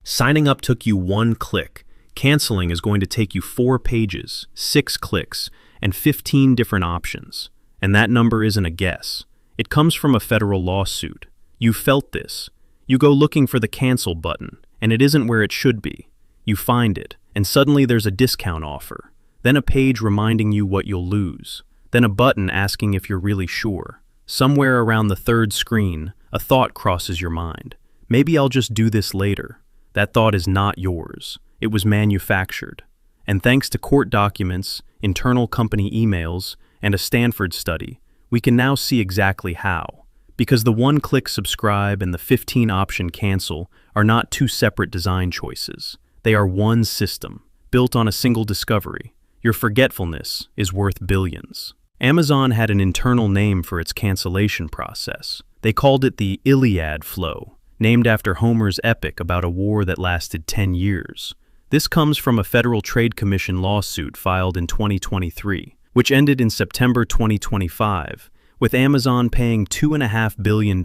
Signing up took you 1 click. Canceling is going to take you 4 pages, 6 clicks, and 15 different options. And that number isn't a guess. It comes from a federal lawsuit. You felt this. You go looking for the cancel button, and it isn't where it should be. You find it, and suddenly there's a discount offer. Then a page reminding you what you'll lose. Then a button asking if you're really sure. Somewhere around the third screen, a thought crosses your mind. Maybe I'll just do this later. That thought is not yours. It was manufactured. And thanks to court documents, internal company emails, and a Stanford study, we can now see exactly how. Because the 1-click subscribe and the 15-option cancel are not 2 separate design choices. They are one system, built on a single discovery. Your forgetfulness is worth billions. Amazon had an internal name for its cancellation process. They called it the Iliad flow, named after Homer's epic about a war that lasted 10 years. This comes from a Federal Trade Commission lawsuit filed in 2023, which ended in September 2025, with Amazon paying $2.5 billion,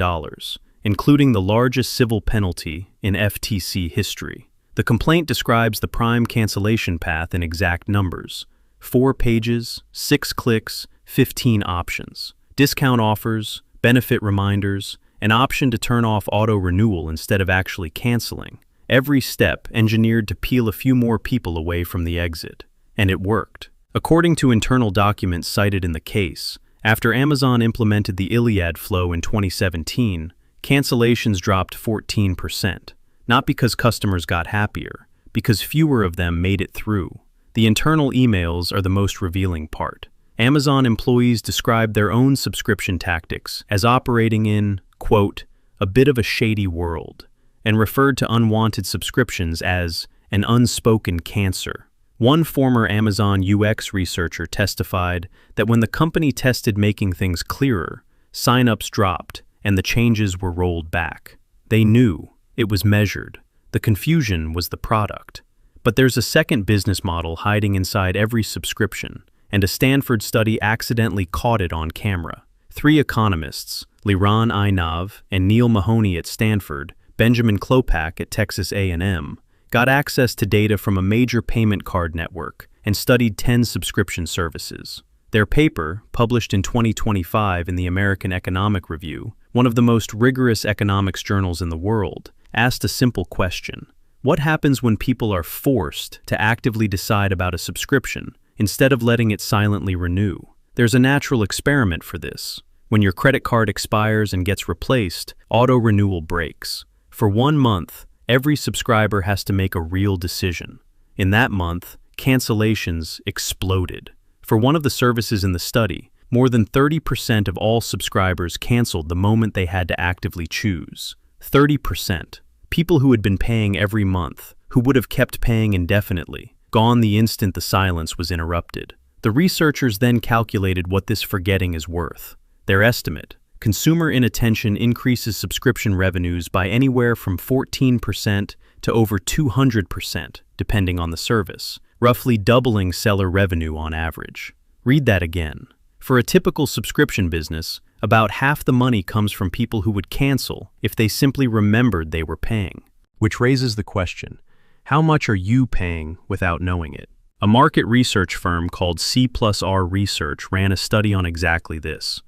including the largest civil penalty in FTC history. The complaint describes the prime cancellation path in exact numbers: 4 pages, 6 clicks, 15 options, discount offers, benefit reminders, an option to turn off auto-renewal instead of actually canceling. Every step engineered to peel a few more people away from the exit. And it worked. According to internal documents cited in the case, after Amazon implemented the Iliad flow in 2017, cancellations dropped 14%. Not because customers got happier, because fewer of them made it through. The internal emails are the most revealing part. Amazon employees described their own subscription tactics as operating in, quote, a bit of a shady world, and referred to unwanted subscriptions as an unspoken cancer. One former Amazon UX researcher testified that when the company tested making things clearer, sign-ups dropped and the changes were rolled back. They knew. It was measured. The confusion was the product. But there's a second business model hiding inside every subscription, and a Stanford study accidentally caught it on camera. 3 economists, Einav and Neil Mahoney at Stanford, Benjamin Klopack at Texas A&M, got access to data from a major payment card network and studied 10 subscription services. Their paper, published in 2025 in the American Economic Review, one of the most rigorous economics journals in the world, asked a simple question. What happens when people are forced to actively decide about a subscription instead of letting it silently renew? There's a natural experiment for this. When your credit card expires and gets replaced, auto-renewal breaks. For 1 month, every subscriber has to make a real decision. In that month, cancellations exploded. For one of the services in the study, more than 30% of all subscribers canceled the moment they had to actively choose. 30%. People who had been paying every month, who would have kept paying indefinitely, gone the instant the silence was interrupted. The researchers then calculated what this forgetting is worth. Their estimate: consumer inattention increases subscription revenues by anywhere from 14% to over 200%, depending on the service, roughly doubling seller revenue on average. Read that again. For a typical subscription business, about half the money comes from people who would cancel if they simply remembered they were paying. Which raises the question, how much are you paying without knowing it? A market research firm called C+R Research ran a study on exactly this.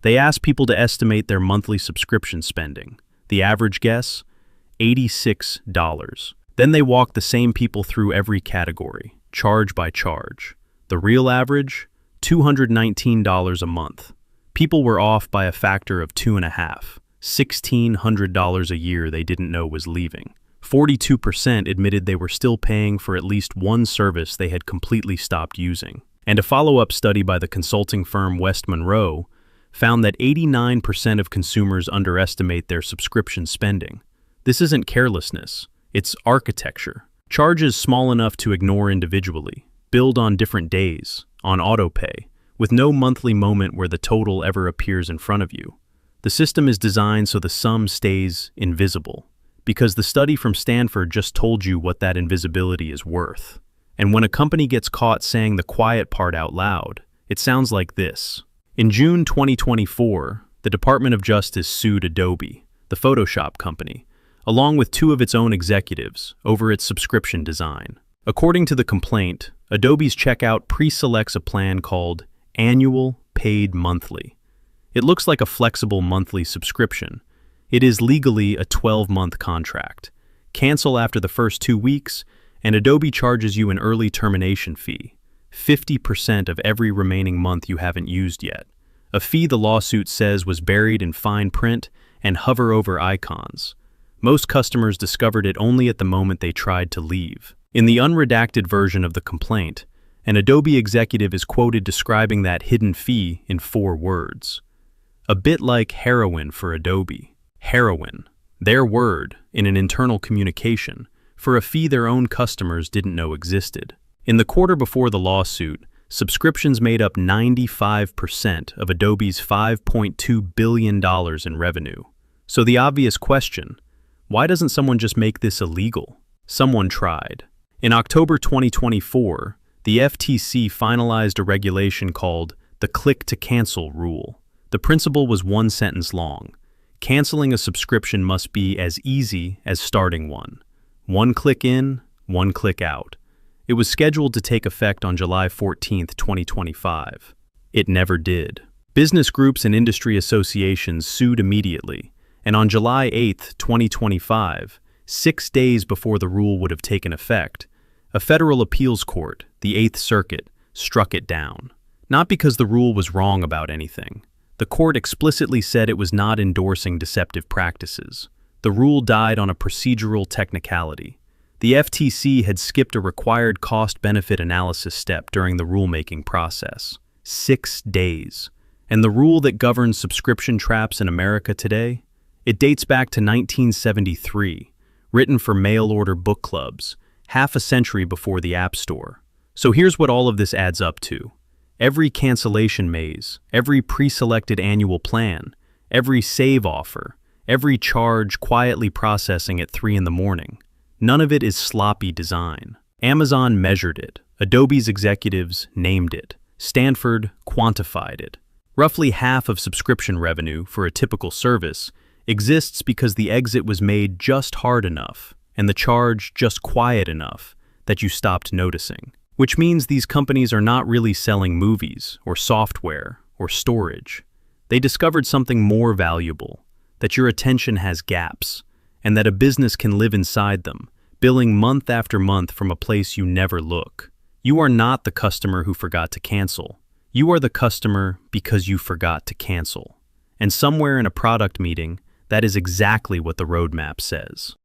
They asked people to estimate their monthly subscription spending. The average guess? $86. Then they walked the same people through every category, charge by charge. The real average? $219 a month. People were off by a factor of 2.5. $1,600 a year they didn't know was leaving. 42% admitted they were still paying for at least one service they had completely stopped using. And a follow-up study by the consulting firm West Monroe found that 89% of consumers underestimate their subscription spending. This isn't carelessness, it's architecture. Charges small enough to ignore individually, billed on different days, on autopay, with no monthly moment where the total ever appears in front of you. The system is designed so the sum stays invisible, because the study from Stanford just told you what that invisibility is worth. And when a company gets caught saying the quiet part out loud, it sounds like this. In June 2024, the Department of Justice sued Adobe, the Photoshop company, along with two of its own executives, over its subscription design. According to the complaint, Adobe's checkout pre-selects a plan called Annual Paid Monthly. It looks like a flexible monthly subscription. It is legally a 12-month contract. Cancel after the first 2 weeks, and Adobe charges you an early termination fee, 50% of every remaining month you haven't used yet. A fee the lawsuit says was buried in fine print and hover over icons. Most customers discovered it only at the moment they tried to leave. In the unredacted version of the complaint, an Adobe executive is quoted describing that hidden fee in 4 words. A bit like heroin for Adobe. Heroin, their word in an internal communication, for a fee their own customers didn't know existed. In the quarter before the lawsuit, subscriptions made up 95% of Adobe's $5.2 billion in revenue. So the obvious question, why doesn't someone just make this illegal? Someone tried. In October 2024, the FTC finalized a regulation called the click-to-cancel rule. The principle was 1 sentence long. Canceling a subscription must be as easy as starting one. 1 click in, 1 click out. It was scheduled to take effect on July 14, 2025. It never did. Business groups and industry associations sued immediately, and on July 8, 2025, 6 days before the rule would have taken effect, a federal appeals court, the 8th Circuit, struck it down. Not because the rule was wrong about anything. The court explicitly said it was not endorsing deceptive practices. The rule died on a procedural technicality. The FTC had skipped a required cost-benefit analysis step during the rulemaking process. 6 days. And the rule that governs subscription traps in America today? It dates back to 1973, written for mail-order book clubs, half a century before the App Store. So here's what all of this adds up to. Every cancellation maze, every pre-selected annual plan, every save offer, every charge quietly processing at 3 in the morning. None of it is sloppy design. Amazon measured it. Adobe's executives named it. Stanford quantified it. Roughly half of subscription revenue for a typical service exists because the exit was made just hard enough and the charge just quiet enough that you stopped noticing. Which means these companies are not really selling movies or software or storage. They discovered something more valuable, that your attention has gaps, and that a business can live inside them, billing month after month from a place you never look. You are not the customer who forgot to cancel. You are the customer because you forgot to cancel. And somewhere in a product meeting, that is exactly what the roadmap says.